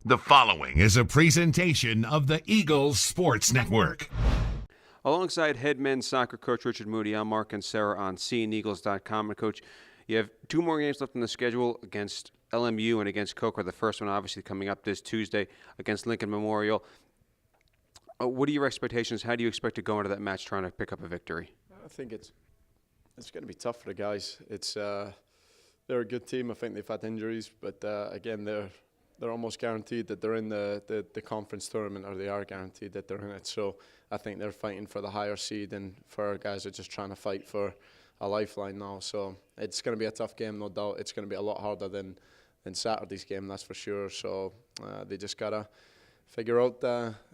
The following is a presentation of the Eagles Sports Network. Alongside head men's soccer coach Richard Moodie, I'm Mark and Sarah on seeingeagles.com. And Coach, you have two more games left in the schedule against LMU and against Coker. The first one obviously coming up this Tuesday against Lincoln Memorial. What are your expectations? How do you expect to go into that match trying to pick up a victory? I think it's going to be tough for the guys. They're a good team. I think they've had injuries, but again, they're almost guaranteed that they're in the conference tournament, or they are guaranteed that they're in it. So I think they're fighting for the higher seed, and for our guys are just trying to fight for a lifeline now. So it's going to be a tough game, no doubt. It's going to be a lot harder than Saturday's game, that's for sure. So they just gotta figure out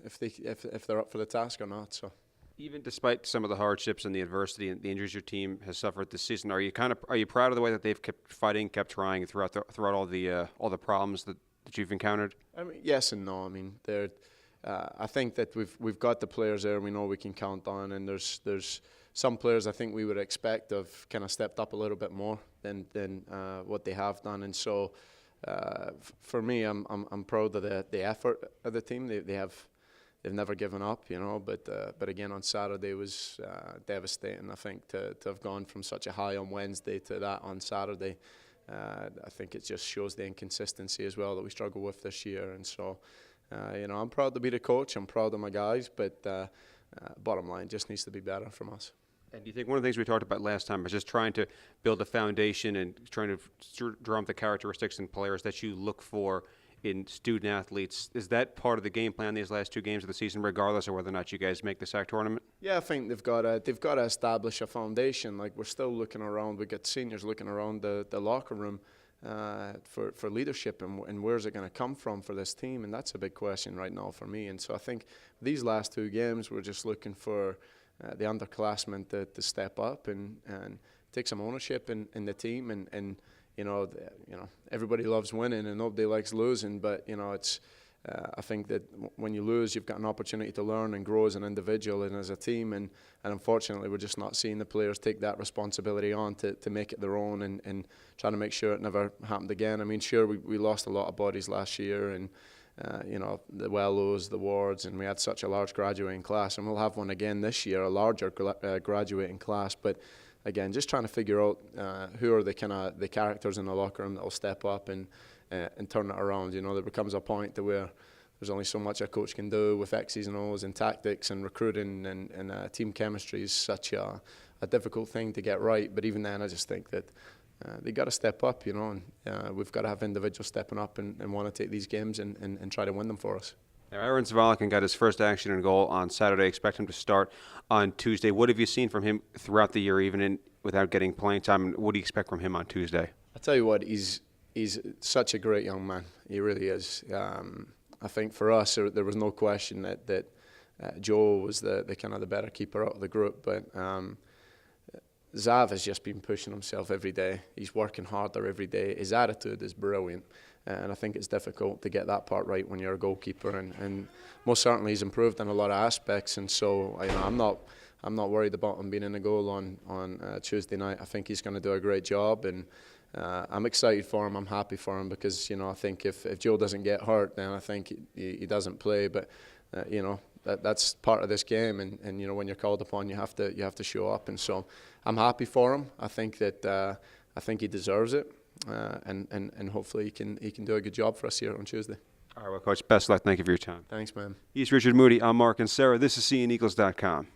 if they're up for the task or not. So. Even despite some of the hardships and the adversity and the injuries your team has suffered this season, are you proud of the way that they've kept fighting, kept trying throughout all the problems that you've encountered? I mean, yes and no. I mean, I think that we've got the players there we know we can count on, and there's some players I think we would expect have kind of stepped up a little bit more than what they have done, and so for me, I'm proud of the effort of the team. They've never given up, you know. But again, on Saturday was devastating. I think to have gone from such a high on Wednesday to that on Saturday. I think it just shows the inconsistency as well that we struggle with this year. And so, I'm proud to be the coach. I'm proud of my guys, but bottom line, just needs to be better from us. And do you think one of the things we talked about last time is just trying to build a foundation and trying to draw up the characteristics in players that you look for in student athletes? Is that part of the game plan these last two games of the season, regardless of whether or not you guys make the SAC tournament? Yeah, I think they've got to establish a foundation. Like, we're still looking around. We got seniors looking around the locker room for leadership, and where's it going to come from for this team? And that's a big question right now for me. And so I think these last two games, we're just looking for the underclassmen to step up and take some ownership in the team, and everybody loves winning and nobody likes losing, but it's I think that when you lose, you've got an opportunity to learn and grow as an individual and as a team, and unfortunately we're just not seeing the players take that responsibility on to make it their own and trying to make sure it never happened again. I mean, sure, we lost a lot of bodies last year, and the Wellows, the Wards, and we had such a large graduating class, and we'll have one again this year, a larger graduating class, but again, just trying to figure out who are the characters in the locker room that will step up and turn it around. There becomes a point to where there's only so much a coach can do with X's and O's and tactics and recruiting, and team chemistry is such a difficult thing to get right. But even then, I just think that they got to step up, and we've got to have individuals stepping up and want to take these games and try to win them for us. Now, Aaron Zavalikin got his first action and goal on Saturday. Expect him to start on Tuesday. What have you seen from him throughout the year, even without getting playing time? And what do you expect from him on Tuesday? I tell you what, he's such a great young man. He really is. I think for us, there was no question that Joe was the kind of the better keeper out of the group, but Zav has just been pushing himself every day. He's working harder every day. His attitude is brilliant. And I think it's difficult to get that part right when you're a goalkeeper, and most certainly he's improved in a lot of aspects. And so I'm not worried about him being in the goal on Tuesday night. I think he's going to do a great job, and I'm excited for him. I'm happy for him because I think if Joe doesn't get hurt, then I think he doesn't play. But that's part of this game, and when you're called upon, you have to show up. And so I'm happy for him. I think he deserves it. And hopefully he can do a good job for us here on Tuesday. All right, well, Coach, best of luck. Thank you for your time. Thanks, man. He's Richard Moodie. I'm Mark and Sarah. This is seeingeagles.com.